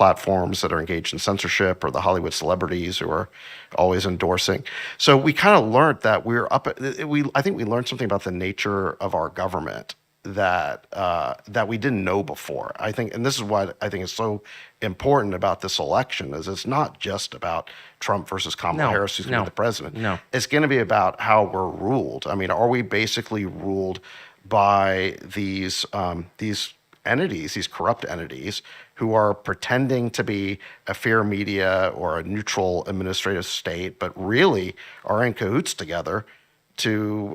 platforms that are engaged in censorship, or the Hollywood celebrities who are always endorsing. So we kind of learned that I think we learned something about the nature of our government that we didn't know before. I think, and this is what I think is so important about this election, is it's not just about Trump versus Kamala Harris, who's going to be the president. No. It's going to be about how we're ruled. I mean, are we basically ruled by these entities, these corrupt entities, who are pretending to be a fair media or a neutral administrative state, but really are in cahoots together to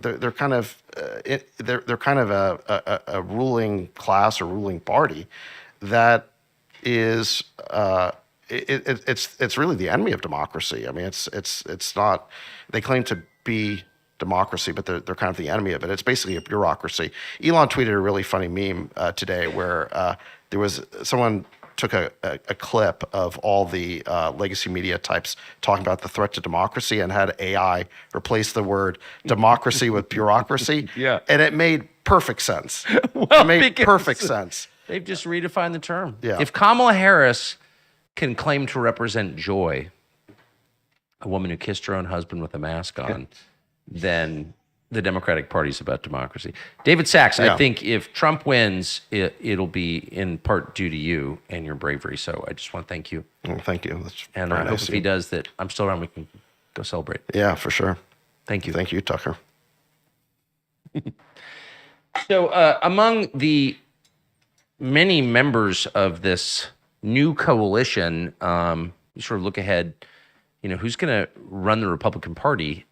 they're kind of a ruling class or ruling party that is it's really the enemy of democracy. I mean, it's not. They claim to be democracy, but they're kind of the enemy of it. It's basically a bureaucracy. Elon tweeted a really funny meme today where there was someone took a clip of all the legacy media types talking about the threat to democracy and had AI replace the word democracy with bureaucracy. Yeah. And it made perfect sense. Well, it made perfect sense. They've just redefined the term. Yeah. If Kamala Harris can claim to represent joy, a woman who kissed her own husband with a mask on, then the Democratic Party is about democracy. David Sachs, I think if Trump wins, it'll be in part due to you and your bravery. So I just want to thank you. Well, thank you. That's and I hope if he does that, I'm still around. We can go celebrate. Yeah, for sure. Thank you. Thank you, Tucker. So among the many members of this new coalition, you sort of look ahead, who's going to run the Republican Party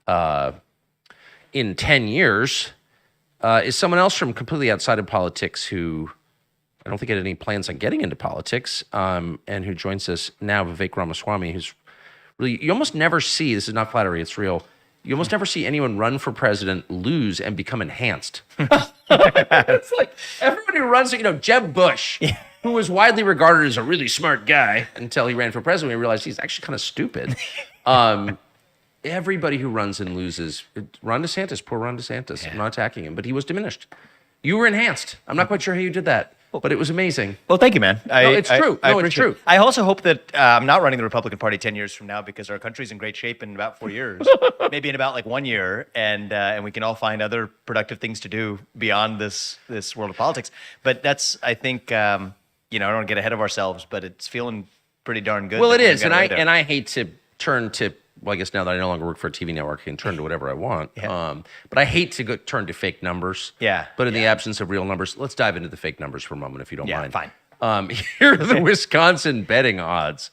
in 10 years is someone else from completely outside of politics who I don't think had any plans on getting into politics, and who joins us now, Vivek Ramaswamy, who's really, you almost never see, this is not flattery, it's real, you almost never see anyone run for president, lose, and become enhanced. It's like everyone who runs, Jeb Bush, who was widely regarded as a really smart guy until he ran for president, we realized he's actually kind of stupid. Everybody who runs and loses, Ron DeSantis, poor Ron DeSantis, I'm not attacking him, but he was diminished. You were enhanced. I'm not quite sure how you did that, but it was amazing. Well, thank you, man. It's true. It's true. I also hope that I'm not running the Republican Party 10 years from now, because our country's in great shape in about 4 years, maybe in about 1 year, and we can all find other productive things to do beyond this world of politics. But that's, I think, I don't want to get ahead of ourselves, but it's feeling pretty darn good. Well, it is, and I hate to turn to. Well, I guess now that I no longer work for a TV network, I can turn to whatever I want. But I hate to turn to fake numbers. Yeah. But in the absence of real numbers, let's dive into the fake numbers for a moment, if you don't mind. Fine. Here are the Wisconsin betting odds.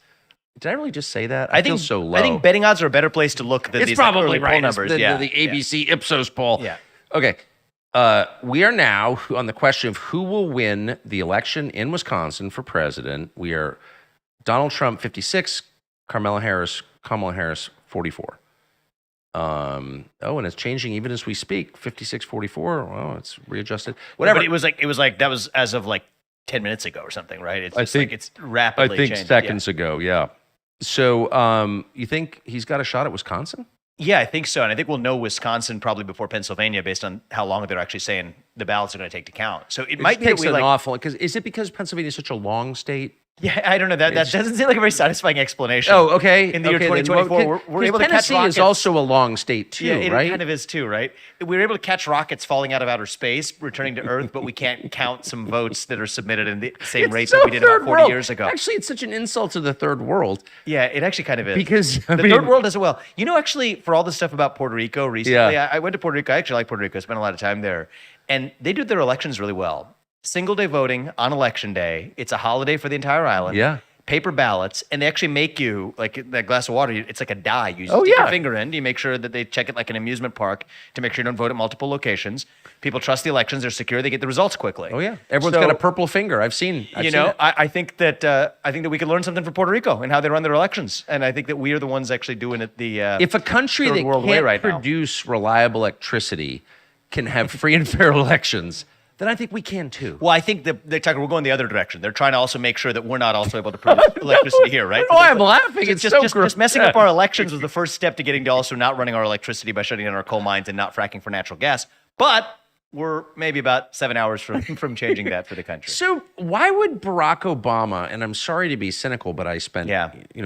Did I really just say that? I feel so low. I think betting odds are a better place to look than it's these probably poll right. numbers. The ABC Ipsos poll. Yeah. Okay. We are now on the question of who will win the election in Wisconsin for president. We are Donald Trump 56, Kamala Harris 44. And it's changing even as we speak. 56-44. Well, it's readjusted. Whatever. But it was like that was as of 10 minutes ago or something, right? It's just it's rapidly changed. Seconds ago, yeah. So you think he's got a shot at Wisconsin? Yeah, I think so. And I think we'll know Wisconsin probably before Pennsylvania based on how long they're actually saying the ballots are going to take to count. So it might be that we awful, because is it because Pennsylvania is such a long state? Yeah, I don't know. That doesn't seem like a very satisfying explanation. Oh, okay. In the year 2024, we're able to catch rockets. Tennessee is also a long state too, right? It kind of is too, right? We were able to catch rockets falling out of outer space, returning to Earth, but we can't count some votes that are submitted in the same rate that we did about 40 years ago. Actually, it's such an insult to the third world. Yeah, it actually kind of is. Because the third world does it well. Actually, for all the stuff about Puerto Rico recently, I went to Puerto Rico. I actually like Puerto Rico. I spent a lot of time there. And they do their elections really well. Single day voting on election day. It's a holiday for the entire island. Yeah. Paper ballots, and they actually make you, like that glass of water, it's like a die. You stick your finger in. You make sure that they check it like an amusement park to make sure you don't vote at multiple locations. People trust the elections. They're secure. They get the results quickly. Oh, yeah. Everyone's got a purple finger. I've seen it. I think that we can learn something from Puerto Rico and how they run their elections. And I think that we are the ones actually doing it if a country that can't produce reliable electricity can have free and fair elections, then I think we can too. Well, I think Tucker, we're going the other direction. They're trying to also make sure that we're not also able to produce electricity here, right? Oh, I'm laughing. It's just messing up our elections was the first step to getting to also not running our electricity by shutting down our coal mines and not fracking for natural gas. But we're maybe about 7 hours from changing that for the country. So why would Barack Obama, and I'm sorry to be cynical, but I spent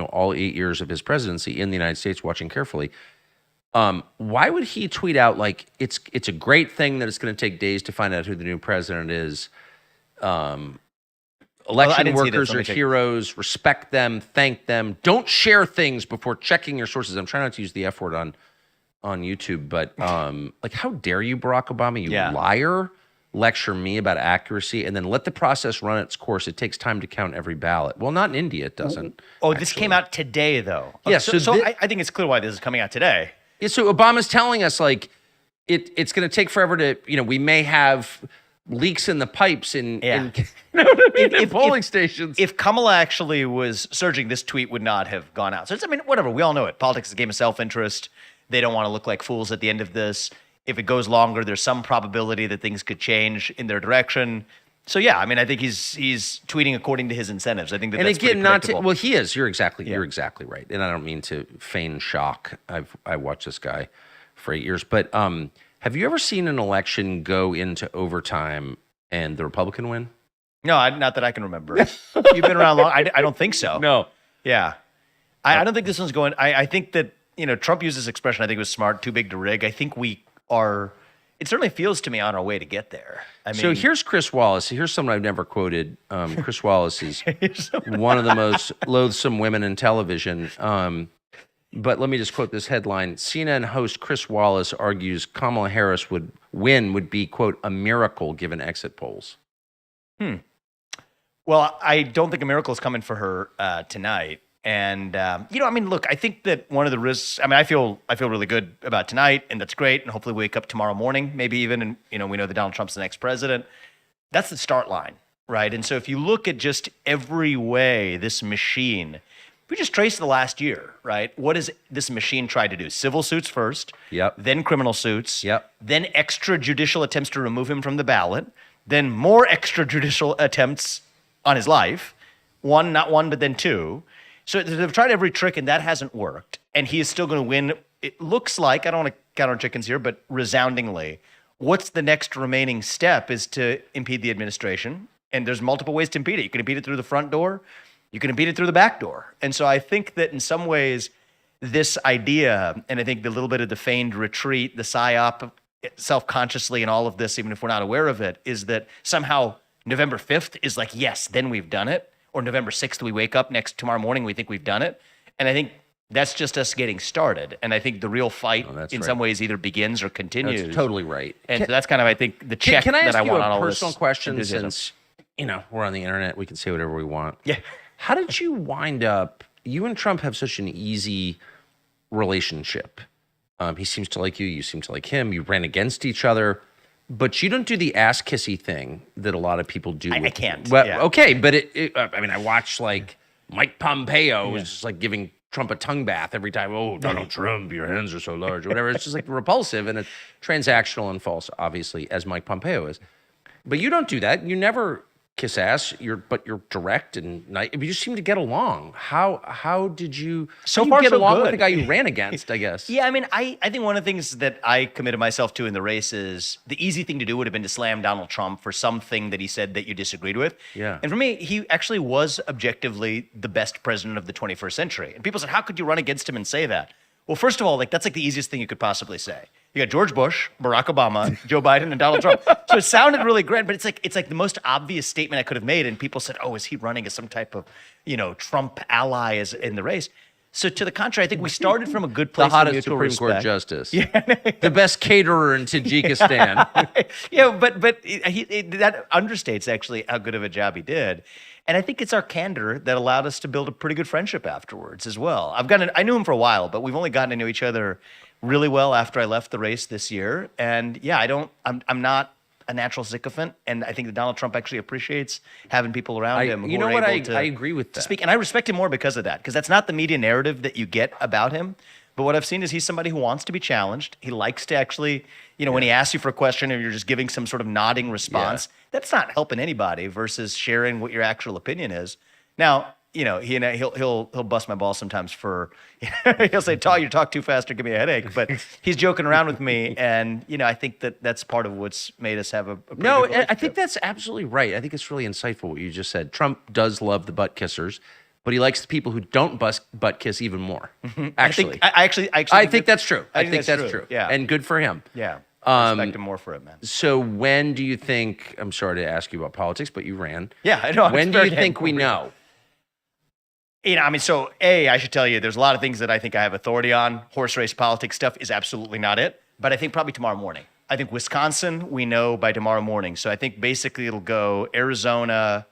all 8 years of his presidency in the United States watching carefully. Why would he tweet out like it's a great thing that it's going to take days to find out who the new president is? Election workers are heroes. Respect them. Thank them. Don't share things before checking your sources. I'm trying not to use the F word on YouTube, but like, how dare you, Barack Obama? You liar! Lecture me about accuracy, and then let the process run its course. It takes time to count every ballot. Well, not in India. It doesn't. Oh, this came out today, though. Yeah. I think it's clear why this is coming out today. Yeah. So Obama's telling us like it's going to take forever to we may have leaks in the pipes in polling stations. If Kamala actually was surging, this tweet would not have gone out. So whatever. We all know it. Politics is a game of self-interest. They don't want to look like fools at the end of this. If it goes longer, there's some probability that things could change in their direction. So yeah, I think he's tweeting according to his incentives. I think that's again, pretty predictable. He is. You're exactly right. And I don't mean to feign shock. I watched this guy for 8 years, but have you ever seen an election go into overtime and the Republican win? No, not that I can remember. You've been around long. I don't think so. No. Yeah. I don't think this one's going. I think that, Trump used this expression, I think it was smart, too big to rig. I think we are, it certainly feels to me on our way to get there. So here's Chris Wallace. Here's someone I've never quoted. Chris Wallace is one of the most loathsome women in television. But let me just quote this headline. CNN host Chris Wallace argues Kamala Harris would be, quote, a miracle given exit polls. Well, I don't think a miracle is coming for her tonight. And, look, I think that one of the risks, I feel really good about tonight, and that's great. And hopefully wake up tomorrow morning, maybe even, and, we know that Donald Trump's the next president. That's the start line, right? And so if you look at just every way this machine, if we just trace the last year, right? What has this machine tried to do? Civil suits first, then criminal suits, then extrajudicial attempts to remove him from the ballot, then more extrajudicial attempts on his life. Not one, but then two. So they've tried every trick, and that hasn't worked. And he is still going to win. It looks like, I don't want to count on chickens here, but resoundingly, what's the next remaining step is to impede the administration. And there's multiple ways to impede it. You can impede it through the front door. You can impede it through the back door. And so I think that in some ways, this idea, and I think the little bit of the feigned retreat, the psyop, self-consciously and all of this, even if we're not aware of it, is that somehow November 5th is like, yes, then we've done it. Or November 6th, we wake up tomorrow morning, we think we've done it. And I think that's just us getting started. And I think the real fight some ways either begins or continues. That's totally right. And so that's kind of, I think, the check that I want on all this. Can I ask you a personal question since, we're on the internet, we can say whatever we want. Yeah. How did you wind up, you and Trump have such an easy relationship. He seems to like you, you seem to like him, you ran against each other, but you don't do the ass kissy thing that a lot of people do. I can't. Well, okay, but I watched like Mike Pompeo was just like giving Trump a tongue bath every time. Oh, Donald Trump, your hands are so large, or whatever. It's just like repulsive and it's transactional and false, obviously, as Mike Pompeo is. But you don't do that. You never kiss ass. But you're direct and nice. You just seem to get along. How did you get along with the guy you ran against? I guess. Yeah, I think one of the things that I committed myself to in the race is the easy thing to do would have been to slam Donald Trump for something that he said that you disagreed with. Yeah. And for me, he actually was objectively the best president of the 21st century. And people said, how could you run against him and say that? Well, first of all, that's like the easiest thing you could possibly say. You got George Bush, Barack Obama, Joe Biden, and Donald Trump. So it sounded really great, but it's like the most obvious statement I could have made. And people said, oh, is he running as some type of, Trump ally in the race? So to the contrary, I think we started from a good place. The hottest Supreme Court justice. The best caterer in Tajikistan. Yeah, but that understates actually how good of a job he did. And I think it's our candor that allowed us to build a pretty good friendship afterwards as well. I knew him for a while, but we've only gotten to know each other really well after I left the race this year. And yeah, I'm not a natural sycophant, and I think that Donald Trump actually appreciates having people around him. You know what? I agree with that. Speak, and I respect him more because of that, because that's not the media narrative that you get about him. But what I've seen is he's somebody who wants to be challenged. He likes to actually, when he asks you for a question and you're just giving some sort of nodding response, that's not helping anybody versus sharing what your actual opinion is. Now, he'll bust my balls sometimes for he'll say, you talk too fast or give me a headache. But he's joking around with me, and I think that's part of what's made us have a pretty good No, I relationship. think that's absolutely right. I think it's really insightful what you just said. Trump does love the butt kissers, but he likes the people who don't butt kiss even more. Actually, I think that's true. I think that's true. Yeah, and good for him. Yeah, I respect him more for it, man. So when do you think? I'm sorry to ask you about politics, but you ran. Yeah, I know. When do you think we know? So I should tell you, there's a lot of things that I think I have authority on. Horse race politics stuff is absolutely not it. But I think probably tomorrow morning. I think Wisconsin, we know by tomorrow morning. So I think basically it'll go Arizona,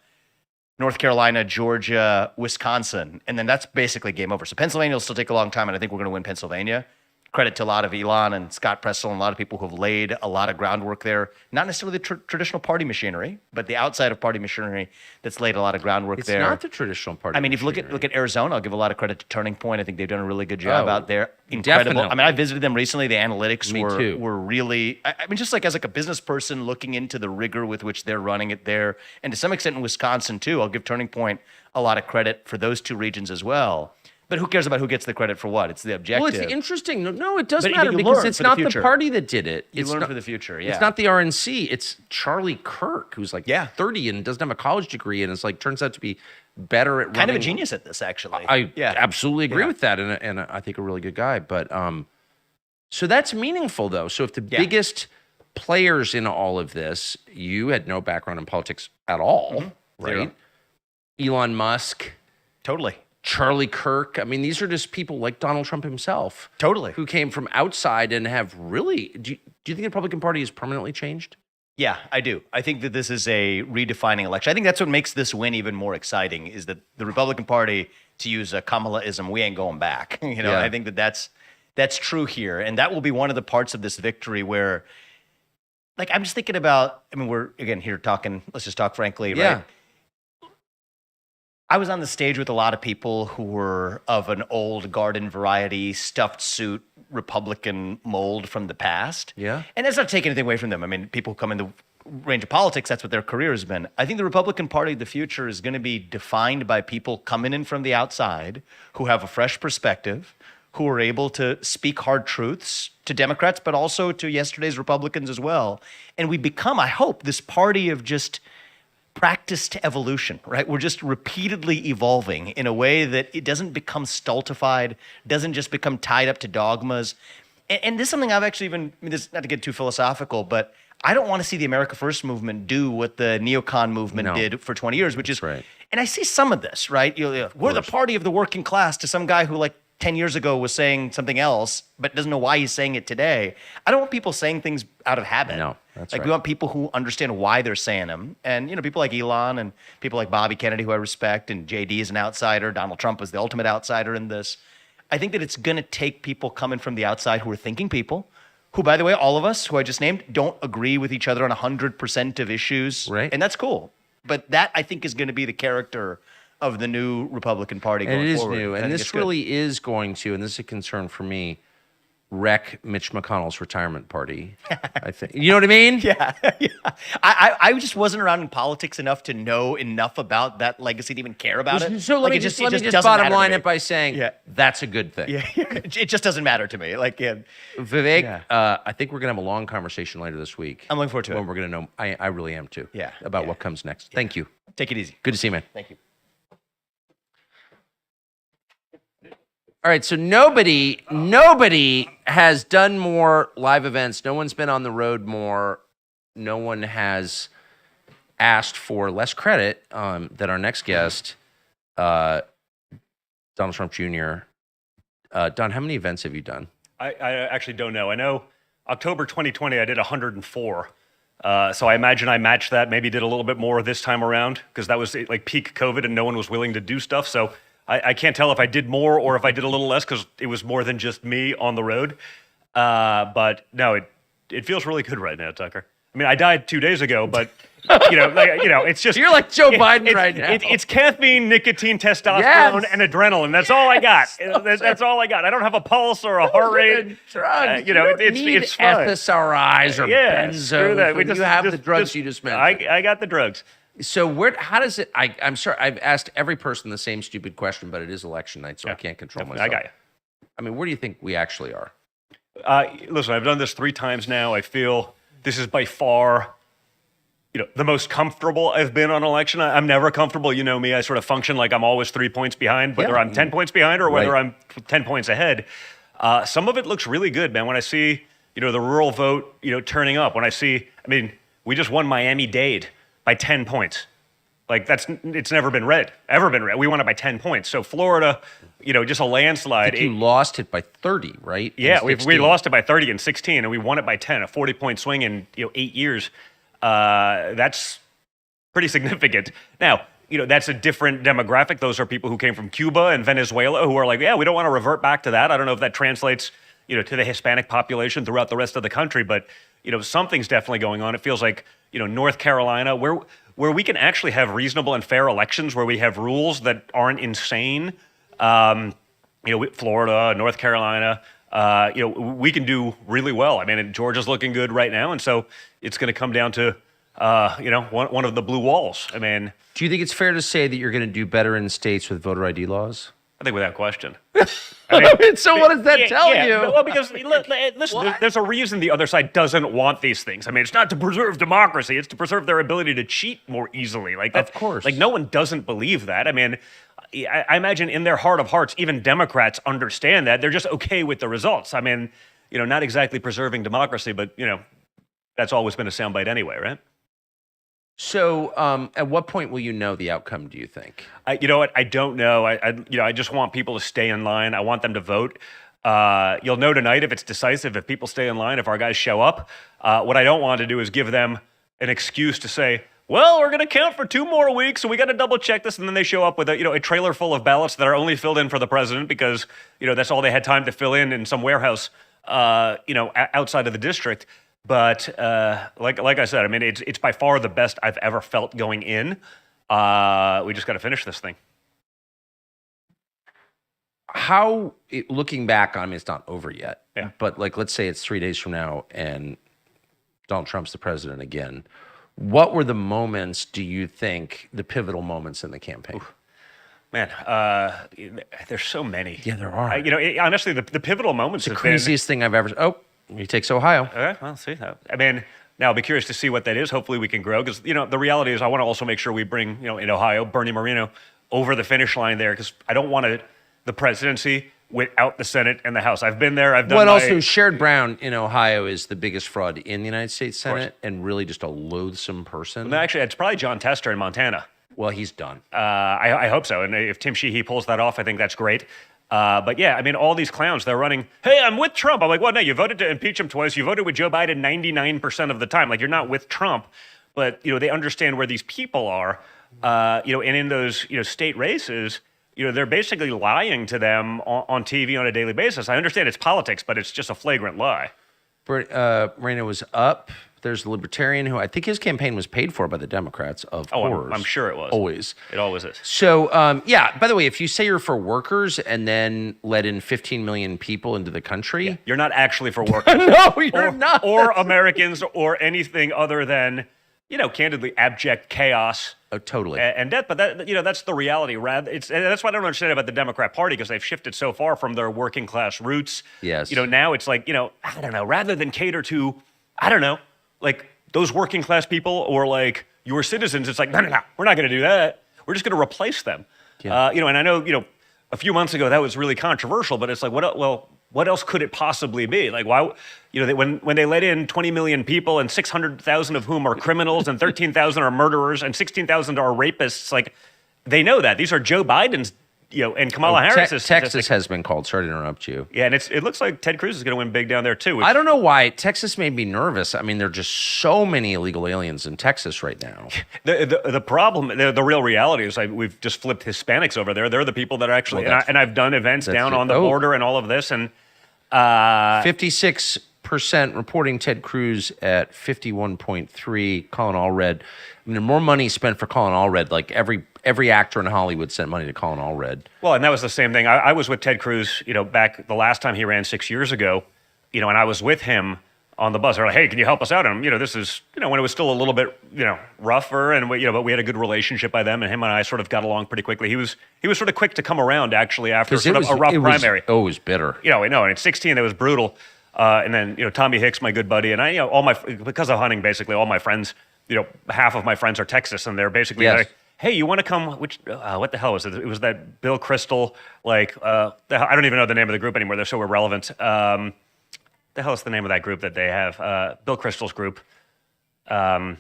North Carolina, Georgia, Wisconsin. And then that's basically game over. So Pennsylvania will still take a long time, and I think we're going to win Pennsylvania. Credit to a lot of Elon and Scott Prestel and a lot of people who have laid a lot of groundwork there. Not necessarily the traditional party machinery, but the outside of party machinery that's laid a lot of groundwork there. It's not the traditional party. I mean, if you look at Arizona, I'll give a lot of credit to Turning Point. I think they've done a really good job out there. Incredible. Definitely. I mean, I visited them recently. The analytics too. were really. I mean, just like as like a business person looking into the rigor with which they're running it there, and to some extent in Wisconsin too. I'll give Turning Point a lot of credit for those two regions as well. But who cares about who gets the credit for what? It's the objective. Well, it's interesting. No, it does But matter you because learn it's for the not the future. party that did it. You It's learn not, for the future. Yeah. It's not the RNC. It's Charlie Kirk, who's like Yeah. 30 and doesn't have a college degree, and it's like turns out to be better at kind of a running. genius at this, actually. I absolutely agree with that, and I think a really good guy. But so that's meaningful, though. So if the biggest players in all of this, you had no background in politics at all, right? Zero. Elon Musk, Totally. Charlie Kirk. I mean, these are just people like Donald Trump himself. Totally. Who came from outside and have really. Do you think the Republican Party has permanently changed? Yeah, I do. I think that this is a redefining election. I think that's what makes this win even more exciting is that the Republican Party, to use a Kamalaism, we ain't going back. And I think that's true here. And that will be one of the parts of this victory where, like, I'm just thinking about, I mean, we're, again, here talking, let's just talk frankly, right? I was on the stage with a lot of people who were of an old garden variety, stuffed suit, Republican mold from the past. Yeah. And that's not taking anything away from them. I mean, people come in the range of politics, that's what their career has been. I think the Republican Party of the future is going to be defined by people coming in from the outside who have a fresh perspective, who are able to speak hard truths to Democrats, but also to yesterday's Republicans as well. And we become, I hope, this party of just practiced evolution, right? We're just repeatedly evolving in a way that it doesn't become stultified, doesn't just become tied up to dogmas. And this is something I've actually even, I mean, this not to get too philosophical, but I don't want to see the America First movement do what the neocon movement did for 20 years, which is, and I see some of this, right? We're the party of the working class to some guy who like 10 years ago was saying something else, but doesn't know why he's saying it today. I don't want people saying things out of habit. No, that's like we want people who understand why they're saying them. And, people like Elon and people like Bobby Kennedy, who I respect, and JD is an outsider. Donald Trump is the ultimate outsider in this. I think that it's going to take people coming from the outside who are thinking people, who, by the way, all of us who I just named don't agree with each other on 100% of issues. Right. And that's cool. But that, I think, is going to be the character of the new Republican Party going forward. And it is new. And this really is going to, and this is a concern for me, wreck Mitch McConnell's retirement party. I think. You know what I mean? Yeah. I just wasn't around in politics enough to know enough about that legacy to even care about it. So let me just bottom line it by saying that's a good thing. Yeah. It just doesn't matter to me. Vivek, I think we're going to have a long conversation later this week. I'm looking forward to it. When we're going to know, I really am too. Yeah. About what comes next. Thank you. Take it easy. Good to see you, man. Thank you. All right, so nobody has done more live events. No one's been on the road more. No one has asked for less credit than our next guest, Donald Trump Jr. Don, how many events have you done? I actually don't know. I know October 2020, I did 104. So I imagine I matched that, maybe did a little bit more this time around because that was like peak COVID and no one was willing to do stuff. So I can't tell if I did more or if I did a little less because it was more than just me on the road. But no, it feels really good right now, Tucker. I mean, I died 2 days ago, but it's just you're like Joe Biden right now. It's caffeine, nicotine, testosterone, and adrenaline. That's all I got. That's all I got. I don't have a pulse or a heart rate. Drugs. It's fun. SSRIs or benzos. Screw that. You have the drugs you just mentioned. I got the drugs. So how does it? I'm sorry, I've asked every person the same stupid question, but it is election night, so I can't control myself. I got you. I mean, where do you think we actually are? Listen, I've done this 3 times now. I feel this is by far, the most comfortable I've been on election. I'm never comfortable. You know me. I sort of function like I'm always 3 points behind, whether I'm 10 points behind or whether I'm 10 points ahead. Some of it looks really good, man. When I see, the rural vote, turning up. When I see, we just won Miami-Dade by 10 points. Like it's never been ever been read. We won it by 10 points. So Florida, just a landslide. You lost it by 30, right? Yeah, we lost it by 30 in 16, and we won it by 10, a 40-point swing in 8 years. That's pretty significant. Now, that's a different demographic. Those are people who came from Cuba and Venezuela who are like, yeah, we don't want to revert back to that. I don't know if that translates, to the Hispanic population throughout the rest of the country, but something's definitely going on. It feels like, North Carolina, where we can actually have reasonable and fair elections, where we have rules that aren't insane. Florida, North Carolina, we can do really well. Georgia's looking good right now, and so it's going to come down to, one of the blue walls. Do you think it's fair to say that you're going to do better in states with voter ID laws? I think without question. So what does that tell you? Well, because listen, there's a reason the other side doesn't want these things. It's not to preserve democracy; it's to preserve their ability to cheat more easily. Of course. No one doesn't believe that. I imagine in their heart of hearts, even Democrats understand that. They're just okay with the results. Not exactly preserving democracy, but that's always been a soundbite anyway, right? So, at what point will you know the outcome, do you think? You know what? I don't know. I just want people to stay in line. I want them to vote. You'll know tonight if it's decisive, if people stay in line, if our guys show up. What I don't want to do is give them an excuse to say, well, we're going to count for 2 more weeks, so we got to double check this, and then they show up with a trailer full of ballots that are only filled in for the president because that's all they had time to fill in some warehouse outside of the district. But like I said, it's by far the best I've ever felt going in. We just got to finish this thing. Looking back, it's not over yet. Yeah. But let's say it's 3 days from now and Donald Trump's the president again. What were the moments, do you think, the pivotal moments in the campaign? Oof. Man, there's so many. Yeah, there are. Honestly, the pivotal moments the craziest thing I've ever. Oh, he takes Ohio. Okay, well, see that. Now I'll be curious to see what that is. Hopefully, we can grow because the reality is I want to also make sure we bring in Ohio Bernie Moreno over the finish line there because I don't want the presidency without the Senate and the House. I've been there. I've done. Well, also Sherrod Brown in Ohio is the biggest fraud in the United States Senate and really just a loathsome person. Well, actually, it's probably John Tester in Montana. Well, he's done. I hope so. And if Tim Sheehy pulls that off, I think that's great. But yeah, all these clowns, they're running, hey, I'm with Trump. I'm like, well, no, you voted to impeach him twice. You voted with Joe Biden 99% of the time. Like, you're not with Trump. But, they understand where these people are, and in those, state races, they're basically lying to them on TV on a daily basis. I understand it's politics, but it's just a flagrant lie. Moreno was up. There's the Libertarian who I think his campaign was paid for by the Democrats, of course. I'm sure it was. Always. It always is. So, yeah, by the way, if you say you're for workers and then let in 15 million people into the country. You're not actually for workers. No, you're not. Or Americans or anything other than, candidly, abject chaos. Oh, totally. And death. But that's the reality. And that's what I don't understand about the Democrat Party because they've shifted so far from their working class roots. Yes. Now it's like, I don't know, rather than cater to, I don't know, like those working class people or like your citizens, it's like, no, we're not going to do that. We're just going to replace them. Yeah. And I know, a few months ago that was really controversial, but it's like, what else could it possibly be? Like, why, when they let in 20 million people and 600,000 of whom are criminals and 13,000 are murderers and 16,000 are rapists, like they know that these are Joe Biden's, and Kamala Harris's. Texas has been called. Sorry to interrupt you. Yeah, and it looks like Ted Cruz is going to win big down there too. I don't know why. Texas made me nervous. There are just so many illegal aliens in Texas right now. The problem, the real reality is we've just flipped Hispanics over there. They're the people that are actually, and I've done events down on the border and all of this, and 56% reporting Ted Cruz at 51.3. Colin Allred. More money spent for Colin Allred. Like every actor in Hollywood sent money to Colin Allred. Well, and that was the same thing. I was with Ted Cruz, back the last time he ran 6 years ago, and I was with him on the bus. They're like, hey, can you help us out? And, this is, when it was still a little bit, rougher, and but we had a good relationship by them, and him and I sort of got along pretty quickly. He was sort of quick to come around, actually, after sort of a rough primary. It was bitter. I know, and at 16, it was brutal. And then, Tommy Hicks, my good buddy, and I, because of hunting, basically, all my friends, half of my friends are Texas, and they're basically like, hey, you want to come? What the hell was it? It was that Bill Kristol, I don't even know the name of the group anymore. They're so irrelevant. The hell is the name of that group that they have? Bill Kristol's group. I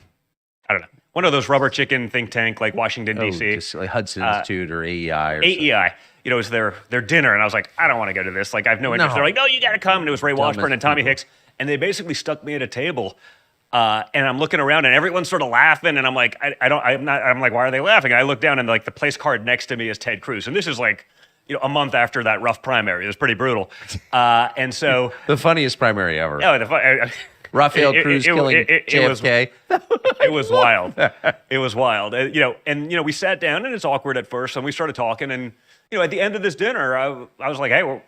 don't know. One of those rubber chicken think tank like Washington, D.C. Just like Hudson Institute or AEI. Or AEI. It was their dinner, and I was like, I don't want to go to this. Like, I have no interest. They're like, no, you got to come. And it was Ray Washburn and Tommy Hicks. And they basically stuck me at a table. And I'm looking around, and everyone's sort of laughing. And I'm like, I'm like, why are they laughing? And I look down, and like the place card next to me is Ted Cruz. And this is like, a month after that rough primary. It was pretty brutal. And so the funniest primary ever. Oh, Rafael Cruz killing JFK. It was wild. It was wild. And we sat down, and it's awkward at first, and we started talking. And at the end of this dinner, I was like, hey,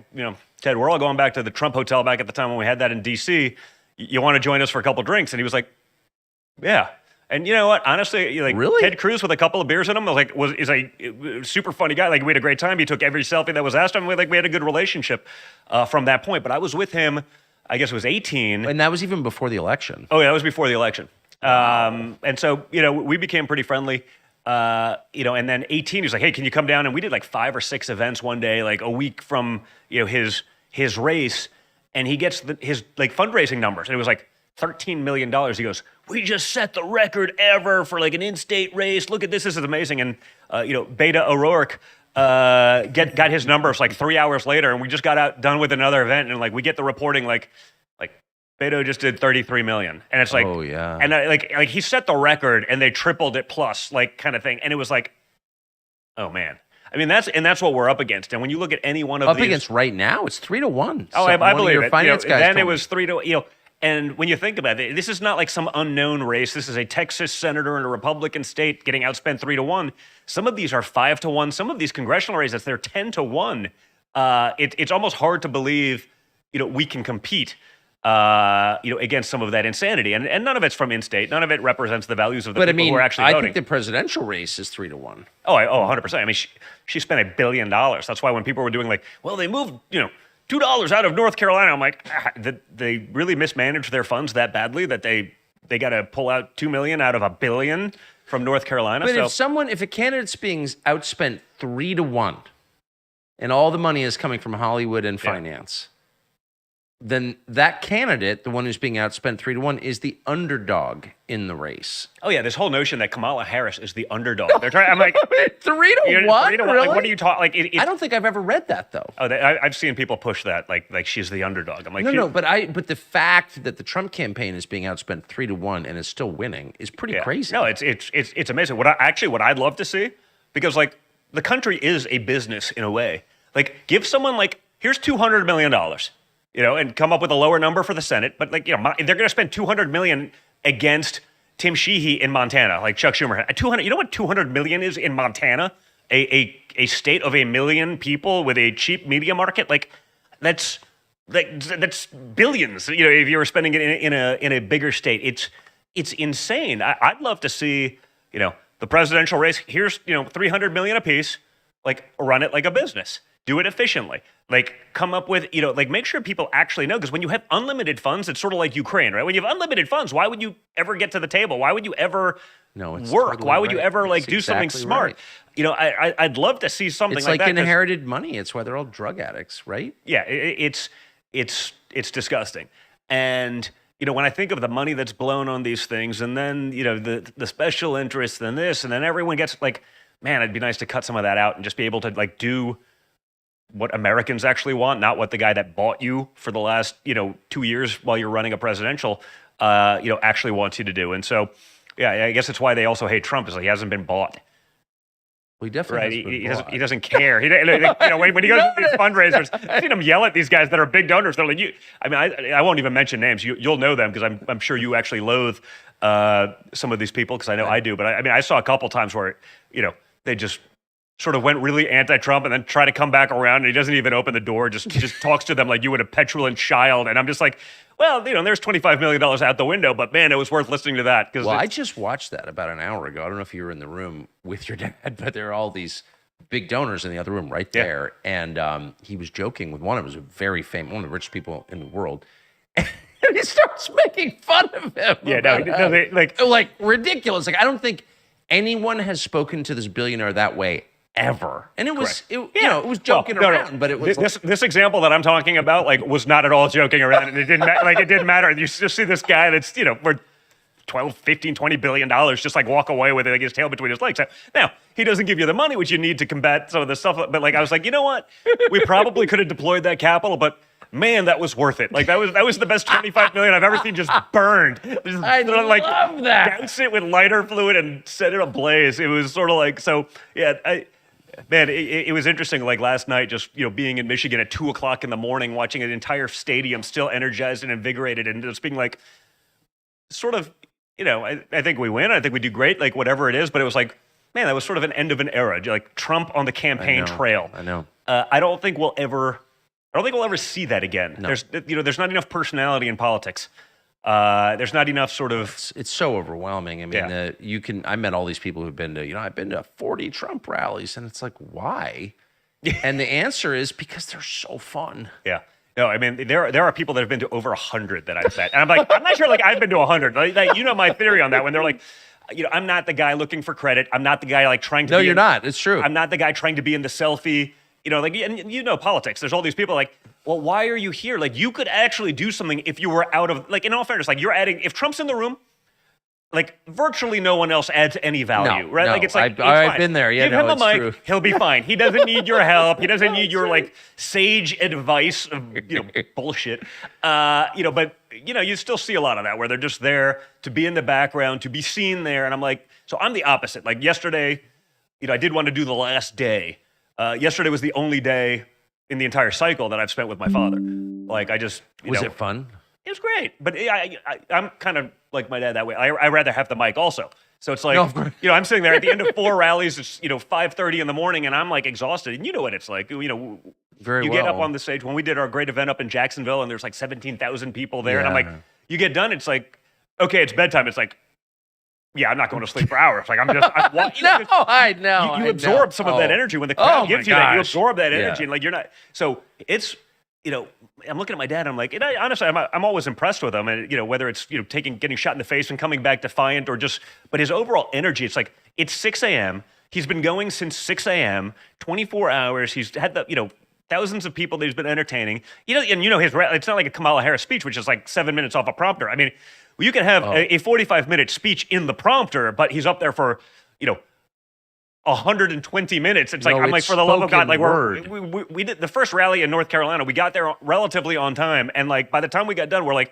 Ted, we're all going back to the Trump Hotel back at the time when we had that in D.C. You want to join us for a couple drinks? And he was like, yeah. And you know what? Honestly, really? Ted Cruz with a couple of beers in him is a super funny guy. Like, we had a great time. He took every selfie that was asked of him. We had a good relationship from that point. But I was with him, I guess it was 18. And that was even before the election. Oh, yeah, that was before the election. And so, we became pretty friendly. And then 18, he was like, hey, can you come down? And we did like 5 or 6 events one day, like a week from, his race. And he gets his like fundraising numbers. And it was like $13 million. He goes, we just set the record ever for like an in-state race. Look at this. This is amazing. And, Beta O'Rourke got his numbers like 3 hours later. And we just got done with another event. And like, we get the reporting like Beto just did 33 million. And it's like, oh yeah. And like he set the record and they tripled it plus, like, kind of thing. And it was like, oh man. I mean, that's what we're up against. And when you look at any one of these, against right now, it's 3-1. Oh, I believe it. Finance guys then it was 3-. And when you think about it, this is not like some unknown race. This is a Texas senator in a Republican state getting outspent 3-1. Some of these are 5-1. Some of these congressional races, they're 10-1. It's almost hard to believe, we can compete, against some of that insanity. And none of it's from in-state. None of it represents the values of the people who are actually voting. I think the presidential race is 3-1. Oh, 100%. I mean, she spent $1 billion. That's why when people were doing like, well, they moved, $2 out of North Carolina. I'm like, they really mismanaged their funds that badly that they got to pull out $2 million out of $1 billion from North Carolina. But if a candidate's being outspent 3-1, and all the money is coming from Hollywood and finance, then that candidate, the one who's being outspent 3-1, is the underdog in the race. Oh yeah, this whole notion that Kamala Harris is the underdog. They're trying. I'm like 3-1. 3-1. Really? Like, what are you talking? Like, I don't think I've ever read that though. Oh, I've seen people push that, like she's the underdog. I'm like, no, but the fact that the Trump campaign is being outspent 3-1 and is still winning is pretty crazy. No, it's amazing. What I'd love to see, because like the country is a business in a way. Like, give someone like, here's $200 million. And come up with a lower number for the Senate. But they're going to spend $200 million against Tim Sheehy in Montana, like Chuck Schumer. 200. You know what $200 million is in Montana? A state of 1 million people with a cheap media market. Like that's billions. If you were spending it in a bigger state, it's insane. I'd love to see the presidential race. Here's $300 million apiece. Like, run it like a business. Do it efficiently. Like, come up with, like, make sure people actually know. Because when you have unlimited funds, it's sort of like Ukraine, right? When you have unlimited funds, why would you ever get to the table? Why would you ever work? Totally why would you right. ever, like, It's do something exactly smart? right. I'd love to see something it's like that. It's like inherited money. It's why they're all drug addicts, right? Yeah, it's disgusting. And, when I think of the money that's blown on these things, and then, the special interests and this, and then everyone gets, like, man, it'd be nice to cut some of that out and just be able to, like, do what Americans actually want, not what the guy that bought you for the last, 2 years while you're running a presidential, actually wants you to do. And so, yeah, I guess that's why they also hate Trump, is like he hasn't been bought. Well, he definitely He doesn't care. When he goes to these fundraisers, I've seen him yell at these guys that are big donors. They're like, I won't even mention names. You'll know them because I'm sure you actually loathe some of these people, because I know I do. But I saw a couple times where, they just sort of went really anti-Trump and then tried to come back around, and he doesn't even open the door, just talks to them like you would a petulant child. And I'm just like, well, there's $25 million out the window, but man, it was worth listening to that. Well, I just watched that about an hour ago. I don't know if you were in the room with your dad, but there are all these big donors in the other room right there. And he was joking with one of them, who's a very famous, one of the richest people in the world. And he starts making fun of him. Yeah, no, like ridiculous. Like, I don't think anyone has spoken to this billionaire that way ever. And it was, it was joking around, but it was this example that I'm talking about, was not at all joking around, and it didn't it didn't matter. You just see this guy that's, worth 12, 15, 20 billion dollars, just walk away with it, like his tail between his legs. Now, he doesn't give you the money which you need to combat some of the stuff, but I was like, you know what? We probably could have deployed that capital, but man, that was worth it. That was the best 25 million I've ever seen just burned. I love that. Douse it with lighter fluid and set it ablaze. It was sort of so, yeah, man, it was interesting. Last night, just being in Michigan at 2:00 in the morning, watching an entire stadium still energized and invigorated, and just being sort of, I think we win. I think we do great. Whatever it is, but it was man, that was sort of an end of an era. Trump on the campaign trail. I know. I don't think we'll ever see that again. No. There's not enough personality in politics. There's not enough sort of. It's so overwhelming. I mean, I met all these people who've been to, I've been to 40 Trump rallies, and it's why? And the answer is because they're so fun. Yeah. No, I mean, there are people that have been to over 100 that I've met. And I'm I'm not sure I've been to 100. My theory on that when they're I'm not the guy looking for credit. I'm not the guy trying to No, you're not. It's true. I'm not the guy trying to be in the selfie. And politics. There's all these people well, why are you here? You could actually do something if you were out of, in all fairness, you're adding, if Trump's in the room, virtually no one else adds any value, right? No, it's I've fine. been there. Yeah, Give him a mic, true. He'll be fine. He doesn't need your help. He doesn't need your sage advice of bullshit. But you still see a lot of that where they're just there to be in the background, to be seen there. And I'm so I'm the opposite. Yesterday, I did want to do the last day. Yesterday was the only day in the entire cycle that I've spent with my father. I just was it fun? It was great, but I'm kind of like my dad that way. I rather have the mic also. So it's I'm sitting there at the end of 4 rallies. It's 5:30 in the morning, and I'm exhausted. And you know what it's like. Very get up on the stage when we did our great event up in Jacksonville, and there's 17,000 people there, and I'm you get done. It's okay, it's bedtime. It's yeah, I'm not going to sleep for hours. I'm I know. You absorb some of that energy when the crowd gives you that. You absorb that energy, and you're not. So it's, I'm looking at my dad. And I'm and honestly, I'm always impressed with him, and whether it's getting shot in the face and coming back defiant, or but his overall energy. It's it's 6 a.m. He's been going since 6 a.m. 24 hours. He's had the thousands of people that he's been entertaining. And it's not like a Kamala Harris speech, which is 7 minutes off a prompter. I mean. You can have a 45-minute speech in the prompter, but he's up there for, 120 minutes. It's I'm for the love of God, we did the first rally in North Carolina. We got there relatively on time, and by the time we got done, we're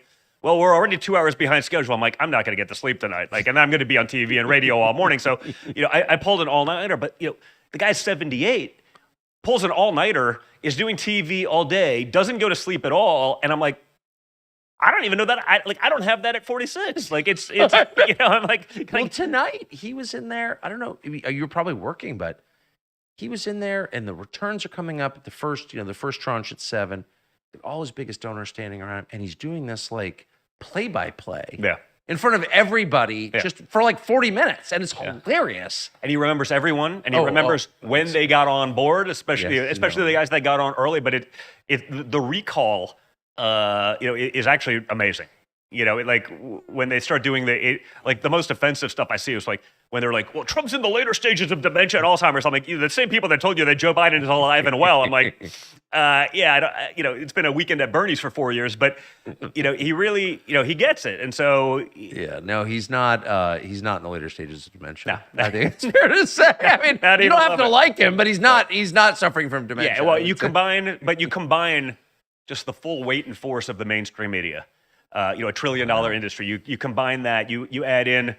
well, we're already 2 hours behind schedule. I'm I'm not going to get to sleep tonight, and I'm going to be on TV and radio all morning. So, I pulled an all-nighter, but the guy's 78, pulls an all-nighter, is doing TV all day, doesn't go to sleep at all, and I'm I don't even know that. I don't have that at 46. It's I'm well, tonight he was in there. I don't know. You were probably working, but he was in there, and the returns are coming up at the first tranche at 7. All his biggest donors standing around, and he's doing this play-by-play. Yeah. In front of everybody, just for 40 minutes, and it's hilarious. And he remembers everyone, and he remembers when they got on board, especially the guys that got on early. But the recall. Is actually amazing. When they start doing the most offensive stuff I see is when they're well, Trump's in the later stages of dementia and Alzheimer's. I'm the same people that told you that Joe Biden is alive and well. I'm it's been a weekend at Bernie's for 4 years, but he really, he gets it. And so no, he's not in the later stages of dementia. No. I think it's fair to say. I mean, you don't have to like him, but he's not suffering from dementia. Yeah, well, you combine just the full weight and force of the mainstream media, $1 trillion industry. You combine that, you add in,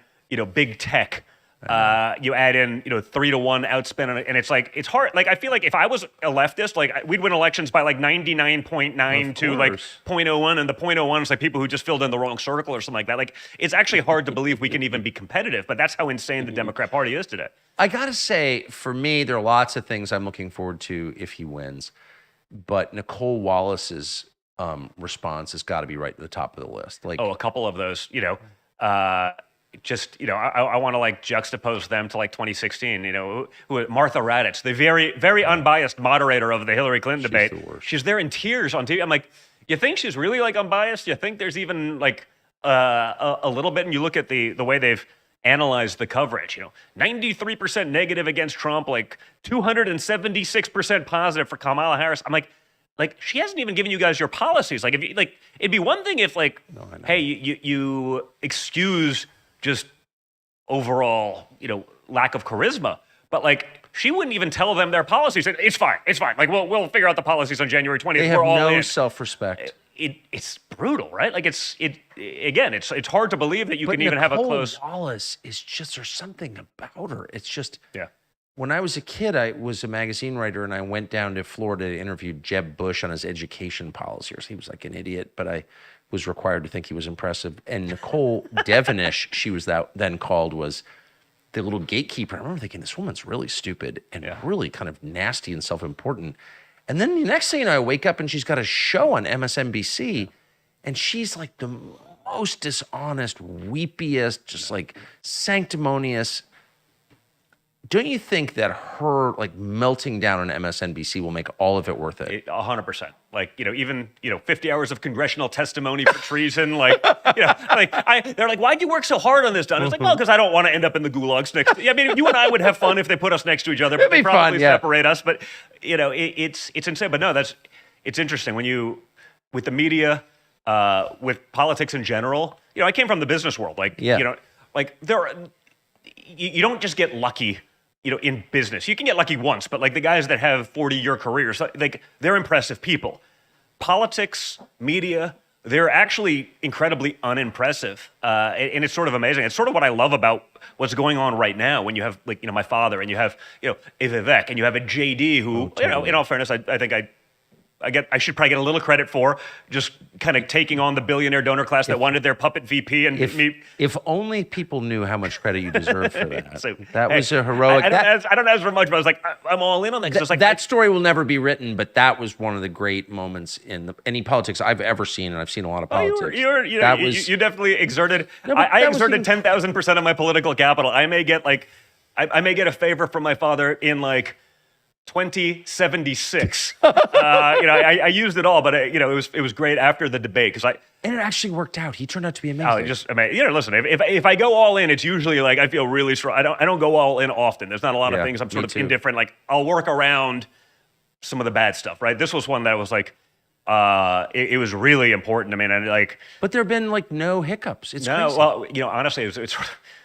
big tech, You add in, 3-1 outspend, and it's like it's hard. Like I feel like if I was a leftist, like we'd win elections by like 99.9 to like 0.01, and the 0.01 is like people who just filled in the wrong circle or something like that. Like it's actually hard to believe we can even be competitive, but that's how insane the Democrat Party is today. I gotta say, for me, there are lots of things I'm looking forward to if he wins, but Nicole Wallace's response has got to be right at the top of the list. Like, a couple of those, I want to like juxtapose them to like 2016, who Martha Raddatz, the very, very unbiased moderator of the Hillary Clinton debate. She's there in tears on TV. I'm like, you think she's really like unbiased? You think there's even like a little bit? And you look at the way they've analyzed the coverage, 93% negative against Trump, like 276% positive for Kamala Harris. I'm like she hasn't even given you guys your policies. Like if you like, it'd be one thing if like, hey, you excuse just overall, lack of charisma. But like, she wouldn't even tell them their policies. It's fine. Like we'll figure out the policies on January 20th. They have We're all no in. self-respect. It's brutal, right? Like it's hard to believe that you can even have a close. Wallace is just, there's something about her. It's just, Yeah. When I was a kid, I was a magazine writer, and I went down to Florida to interview Jeb Bush on his education policies. He was like an idiot, but I was required to think he was impressive. And Nicole Devenish, she was then called, was the little gatekeeper. I remember thinking, this woman's really stupid and really kind of nasty and self-important. And then the next thing you know, I wake up and she's got a show on MSNBC, and she's like the most dishonest, weepiest, just like sanctimonious. Don't you think that her like melting down on MSNBC will make all of it worth it? 100%. Like, even 50 hours of congressional testimony for treason. Like, they're like, why'd you work so hard on this, Don? It's like, well, because I don't want to end up in the gulags next. I mean, you and I would have fun if they put us next to each other, but they probably separate us. But it's insane. But no, it's interesting when with the media, with politics in general. I came from the business world. Like, like you don't just get lucky. In business, you can get lucky once, but like the guys that have 40-year careers, like they're impressive people. Politics, media, they're actually incredibly unimpressive, and it's sort of amazing. It's sort of what I love about what's going on right now. When you have like my father, and you have a Vivek, and you have a JD, who in all fairness, I think I should probably get a little credit for just kind of taking on the billionaire donor class that wanted their puppet VP. And if only people knew how much credit you deserve for that. So, that was a heroic. I don't ask for much, but I was like, I'm all in on that. That story will never be written, but that was one of the great moments in any politics I've ever seen, and I've seen a lot of politics. You definitely exerted. I exerted 10,000% of my political capital. I may get a favor from my father in like 2076. I used it all, but it was great after the debate and it actually worked out. He turned out to be amazing. Listen, if I go all in, it's usually like I feel really strong. I don't go all in often. There's not a lot of things I'm sort of indifferent. Like I'll work around some of the bad stuff. Right. This was one that was like, it was really important to me, and like. But there have been like no hiccups. It's crazy. Well, honestly, it's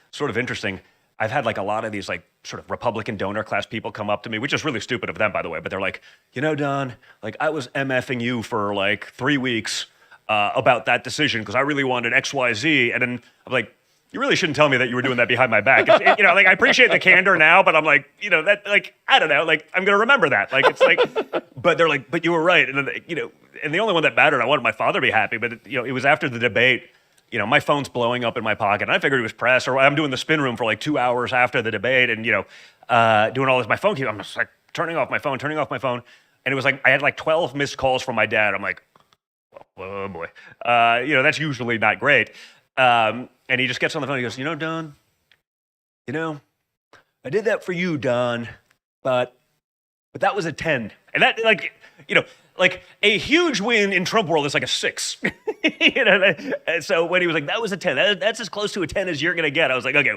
sort of interesting. I've had like a lot of these like sort of Republican donor class people come up to me, which is really stupid of them, by the way. But they're like, Don, like I was MFing you for like 3 weeks about that decision because I really wanted X, Y, Z. And then I'm like, you really shouldn't tell me that you were doing that behind my back. Like I appreciate the candor now, but I'm like, that like I don't know, like I'm gonna remember that. Like it's like, but they're like, but you were right. And then and the only one that mattered, I wanted my father to be happy, but it was after the debate. My phone's blowing up in my pocket, and I figured it was press, or I'm doing the spin room for like 2 hours after the debate, and doing all this. My phone I'm just like turning off my phone, and it was like I had like 12 missed calls from my dad. I'm like, oh boy, that's usually not great. And he just gets on the phone. He goes, Don, I did that for you, Don, but that was a 10, and that like a huge win in Trump world is like a 6. So when he was like, that was a 10, that's as close to a 10 as you're going to get. I was like, okay,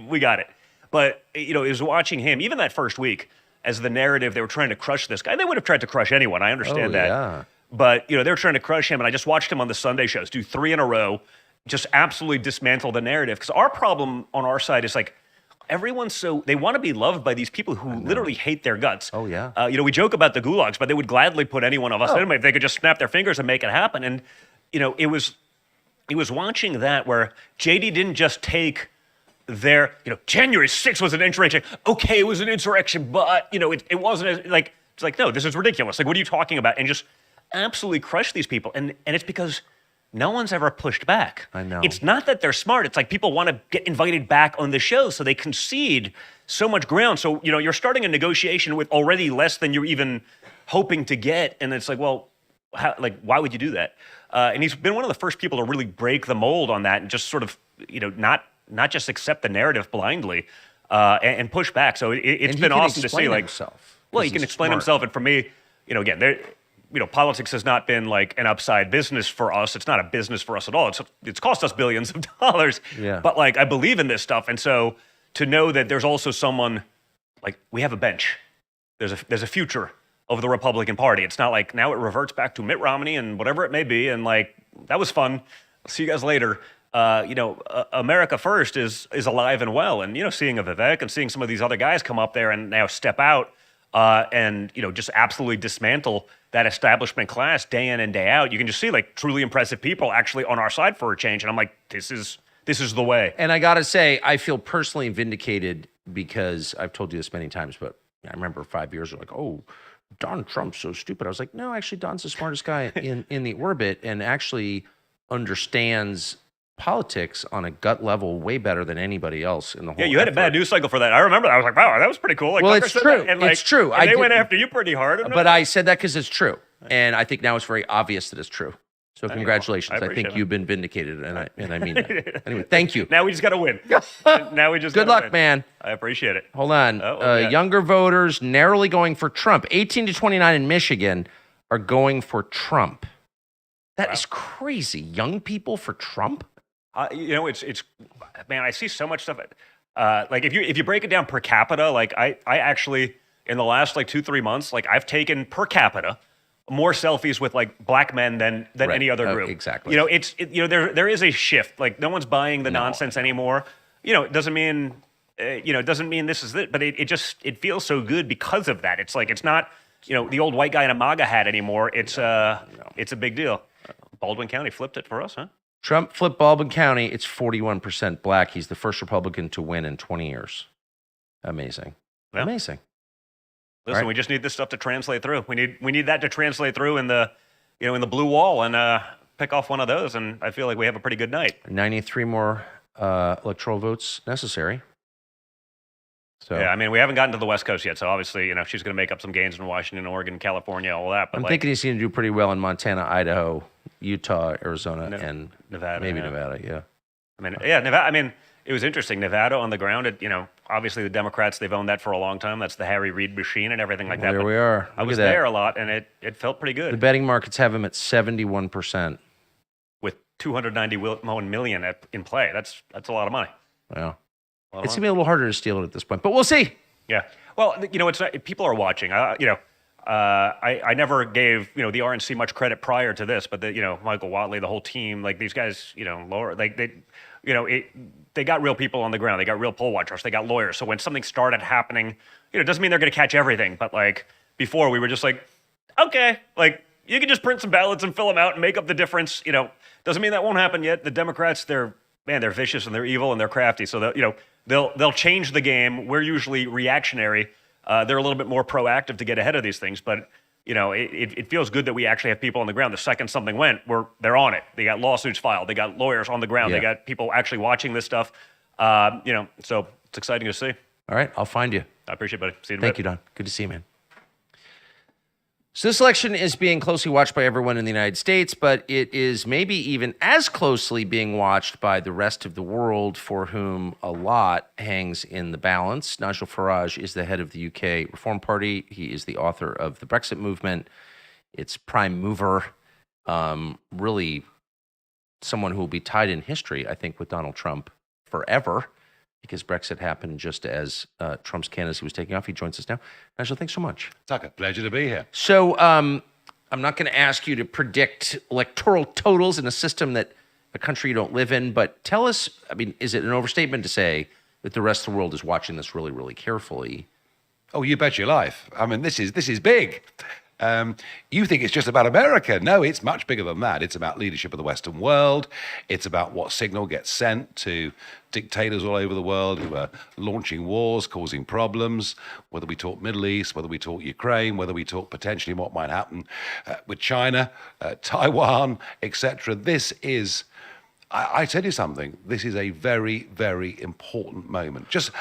we got it. But, it was watching him, even that first week, as the narrative, they were trying to crush this guy. They would have tried to crush anyone. I understand that. Yeah. But, they were trying to crush him. And I just watched him on the Sunday shows do 3 in a row, just absolutely dismantle the narrative. Because our problem on our side is like, they want to be loved by these people who literally hate their guts. Oh, yeah. We joke about the gulags, but they would gladly put any one of us in them if they could just snap their fingers and make it happen. And, it was watching that where JD didn't just take January 6th was an insurrection. Okay, it was an insurrection, but it wasn't like it's like, no, this is ridiculous. Like, what are you talking about? And just absolutely crush these people. And it's because no one's ever pushed back. I know. It's not that they're smart. It's like people want to get invited back on the show, so they concede so much ground. So, you're starting a negotiation with already less than you're even hoping to get. And it's like, well, why would you do that? And he's been one of the first people to really break the mold on that and just sort of, not just accept the narrative blindly and push back. So it's been awesome to see. Like, himself, well, he can explain himself. And for me, again, politics has not been like an upside business for us. It's not a business for us at all. It's cost us billions of dollars. Yeah. But I believe in this stuff. And so to know that there's also someone, we have a bench. There's a future of the Republican Party. It's not like now it reverts back to Mitt Romney and whatever it may be. And that was fun. I'll see you guys later. America First is alive and well. And, seeing a Vivek and seeing some of these other guys come up there and now step out and, just absolutely dismantle that establishment class day in and day out. You can just see truly impressive people actually on our side for a change. And I'm like, this is the way. And I got to say, I feel personally vindicated because I've told you this many times, but I remember 5 years ago, oh, Don Trump's so stupid. I was like, no, actually, Don's the smartest guy in the orbit and actually understands politics on a gut level way better than anybody else in the whole. Yeah, you had a bad news cycle for that. I remember that. I was like, wow, that was pretty cool. Well, it's true. It's true. And they went after you pretty hard. But I said that because it's true. And I think now it's very obvious that it's true. So congratulations. I think you've been vindicated, and I mean that. Anyway, thank you. Now we just got to win. Now we just Good luck, win. man. I appreciate it. Hold on. Younger voters narrowly going for Trump. 18 to 29 in Michigan are going for Trump. That is crazy. Young people for Trump? It's man, I see so much stuff. If you break it down per capita, I actually in the last 2-3 months, I've taken per capita more selfies with black men than any other group. Exactly. There is a shift. No one's buying the nonsense anymore. It doesn't mean this is it, but it feels so good because of that. It's it's not the old white guy in a MAGA hat anymore. It's a big deal. Baldwin County flipped it for us, huh? Trump flipped Baldwin County. It's 41% black. He's the first Republican to win in 20 years. Amazing. Yeah. Amazing. Listen, we just need this stuff to translate through. We need that to translate through in the blue wall and pick off one of those. And I feel like we have a pretty good night. 93 more electoral votes necessary. So yeah, I mean, we haven't gotten to the West Coast yet. So obviously, she's going to make up some gains in Washington, Oregon, California, all that. But I'm thinking he's going to do pretty well in Montana, Idaho, Utah, Arizona, and Nevada. Maybe Nevada. Yeah. Nevada. I mean, it was interesting. Nevada on the ground. Obviously the Democrats, they've owned that for a long time. That's the Harry Reid machine and everything like that. There we are. I was there a lot, and it felt pretty good. The betting markets have him at 71%. With $291 million in play. That's a lot of money. Yeah. It's gonna be a little harder to steal it at this point, but we'll see. Yeah. Well, it's not, people are watching. I never gave the RNC much credit prior to this, but Michael Watley, the whole team, these guys, lower, they got real people on the ground. They got real poll watchers. They got lawyers. So when something started happening, it doesn't mean they're going to catch everything. But before, we were just okay, you can just print some ballots and fill them out and make up the difference. Doesn't mean that won't happen yet. The Democrats, they're vicious and they're evil and they're crafty. So they'll change the game. We're usually reactionary. They're a little bit more proactive to get ahead of these things. But it feels good that we actually have people on the ground. The second something went, they're on it. They got lawsuits filed. They got lawyers on the ground. Yeah. They got people actually watching this stuff. So it's exciting to see. All right, I'll find you. I appreciate it, buddy. See you in a Thank bit. you, Don. Good to see you, man. So this election is being closely watched by everyone in the United States, but it is maybe even as closely being watched by the rest of the world, for whom a lot hangs in the balance. Nigel Farage is the head of the UK Reform Party. He is the author of the Brexit movement. Its prime mover, really someone who will be tied in history, I think, with Donald Trump forever, because Brexit happened just as Trump's candidacy was taking off. He joins us now. Nigel, thanks so much. Tucker, pleasure to be here. So I'm not going to ask you to predict electoral totals in a system that a country you don't live in, but tell us, is it an overstatement to say that the rest of the world is watching this really, really carefully? Oh, you bet your life. This is big. You think it's just about America. No, it's much bigger than that. It's about leadership of the Western world. It's about what signal gets sent to dictators all over the world who are launching wars, causing problems, whether we talk Middle East, whether we talk Ukraine, whether we talk potentially what might happen with China, Taiwan, etc. This is... I tell you something, this is a very, very important moment. Just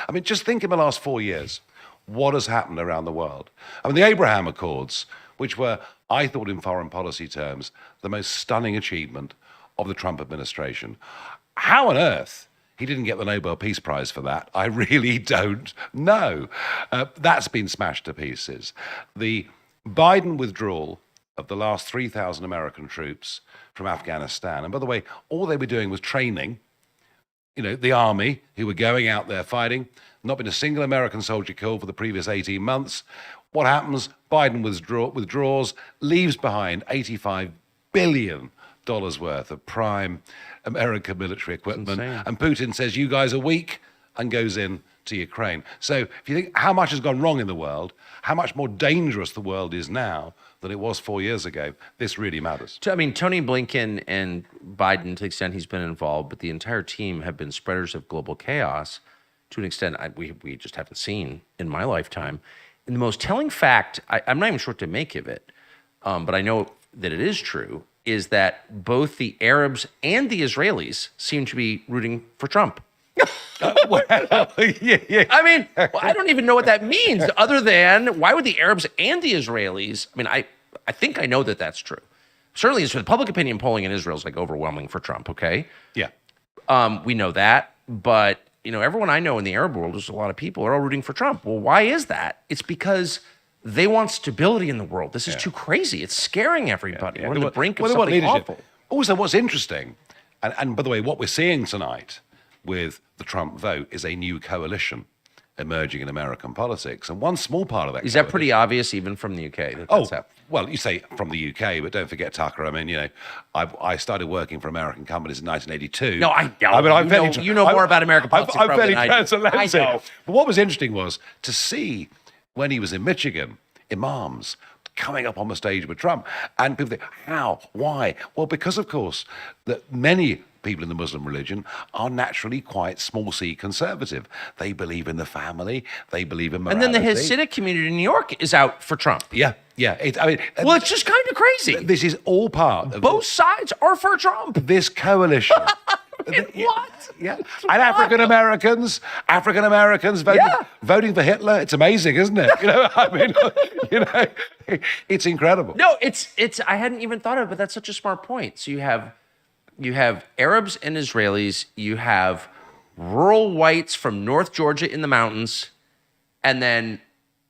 think in the last 4 years, what has happened around the world. I mean, the Abraham Accords, which were, I thought in foreign policy terms, the most stunning achievement of the Trump administration. How on earth he didn't get the Nobel Peace Prize for that, I really don't know. That's been smashed to pieces. The Biden withdrawal of the last 3,000 American troops from Afghanistan. And by the way, all they were doing was training, the army who were going out there fighting. Not been a single American soldier killed for the previous 18 months. What happens? Biden withdraws, leaves behind $85 billion worth of prime American military equipment. And Putin says, you guys are weak, and goes in to Ukraine. So if you think how much has gone wrong in the world, how much more dangerous the world is now than it was 4 years ago, this really matters. So, I mean, Tony Blinken and Biden, to the extent he's been involved, but the entire team have been spreaders of global chaos to an extent we just haven't seen in my lifetime. And the most telling fact, I'm not even sure what to make of it, but I know that it is true, is that both the Arabs and the Israelis seem to be rooting for Trump. Yeah. I mean, I don't even know what that means other than why would the Arabs and the Israelis, I mean, I think I know that that's true. Certainly, it's for the public opinion polling in Israel is like overwhelming for Trump, okay? Yeah. We know that, but everyone I know in the Arab world, there's a lot of people are all rooting for Trump. Well, why is that? It's because they want stability in the world. This is too crazy. It's scaring everybody. We're on the brink of something awful. Also, what's interesting, and by the way, what we're seeing tonight with the Trump vote is a new coalition emerging in American politics. And one small part of that is that pretty obvious even from the UK? Well, you say from the UK, but don't forget, Tucker. I mean, I started working for American companies in 1982. No, I know. I mean, you know more about American politics I'm fairly than I do. transatlantic. I know. But what was interesting was to see when he was in Michigan, imams coming up on the stage with Trump. And people think, how? Why? Well, because, of course, that many people in the Muslim religion are naturally quite small c conservative. They believe in the family. They believe in morality. And then the Hasidic community in New York is out for Trump. Yeah. Well, it's just kind of crazy. This is all part of both sides are for Trump. This coalition. What? Yeah. And African Americans voting for Hitler. It's amazing, isn't it? I mean, it's incredible. No, it's. I hadn't even thought of it, but that's such a smart point. So you have Arabs and Israelis. You have rural whites from North Georgia in the mountains, and then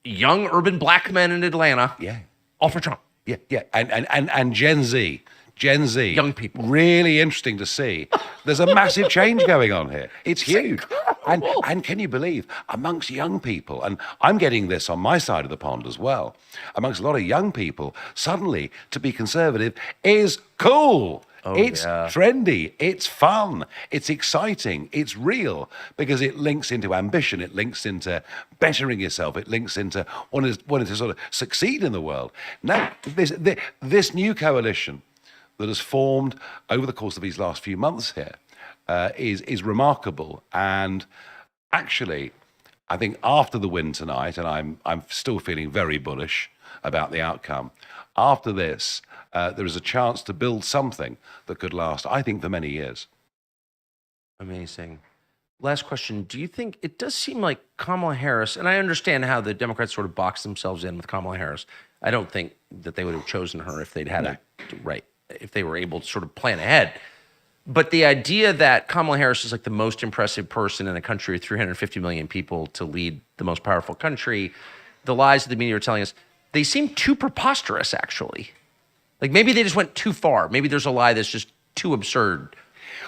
young urban black men in Atlanta. Yeah. All for Trump. Yeah. And Gen Z. Young people. Really interesting to see. There's a massive change going on here. It's huge. And can you believe, amongst young people, and I'm getting this on my side of the pond as well, amongst a lot of young people, suddenly to be conservative is cool. It's trendy, it's fun, it's exciting, it's real, because it links into ambition, it links into bettering yourself, it links into wanting to sort of succeed in the world. Now, this new coalition that has formed over the course of these last few months here is remarkable. And actually, I think after the win tonight, and I'm still feeling very bullish about the outcome, after this, there is a chance to build something that could last, I think, for many years. Amazing. Last question. Do you think it does seem like Kamala Harris, and I understand how the Democrats sort of boxed themselves in with Kamala Harris. I don't think that they would have chosen her if they'd had if they were able to sort of plan ahead. But the idea that Kamala Harris is like the most impressive person in a country with 350 million people to lead the most powerful country, the lies that the media are telling us, they seem too preposterous, actually. Like maybe they just went too far. Maybe there's a lie that's just too absurd,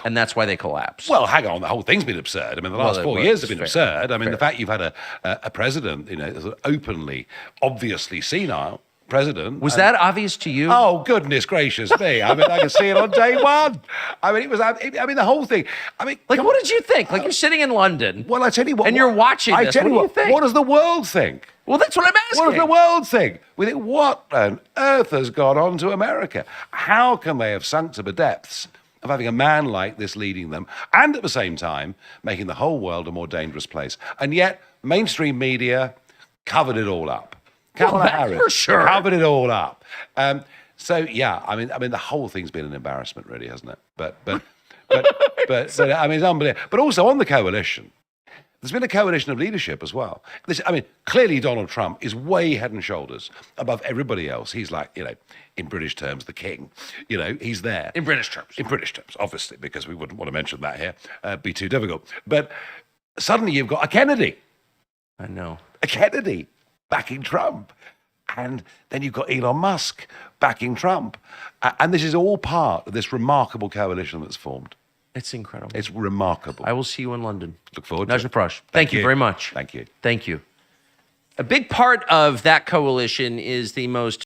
and that's why they collapsed. Well, hang on. The whole thing's been absurd. I mean, the last 4 years have been absurd. I mean, the fact you've had a president, sort of openly, obviously senile, president. Was that obvious to you? Oh, goodness gracious me. I mean, I could see it on day one. I mean, the whole thing. I mean, Like, what did you think? Like, you're sitting in London. well, I tell you what. And you're watching I this. tell What you do you what, think? what does the world think? Well, that's what I'm asking. What does the world think? We think, what on earth has gone on to America? How can they have sunk to the depths of having a man like this leading them and at the same time making the whole world a more dangerous place? And yet, mainstream media covered it all up. Kamala that's Harris for sure. covered it all up. So yeah, I mean, the whole thing's been an embarrassment, really, hasn't it? But I mean, it's unbelievable. But also on the coalition, there's been a coalition of leadership as well. I mean, clearly Donald Trump is way head and shoulders above everybody else. He's like, in British terms, the king. He's there. In British terms. In British terms, obviously, because we wouldn't want to mention that here. Be too difficult. But suddenly you've got a Kennedy. I know. A Kennedy backing Trump. And then you've got Elon Musk backing Trump. And this is all part of this remarkable coalition that's formed. It's incredible. It's remarkable. I will see you in London. Look forward to it. Najma Faraj, thank you very much. Thank you. Thank you. A big part of that coalition is the most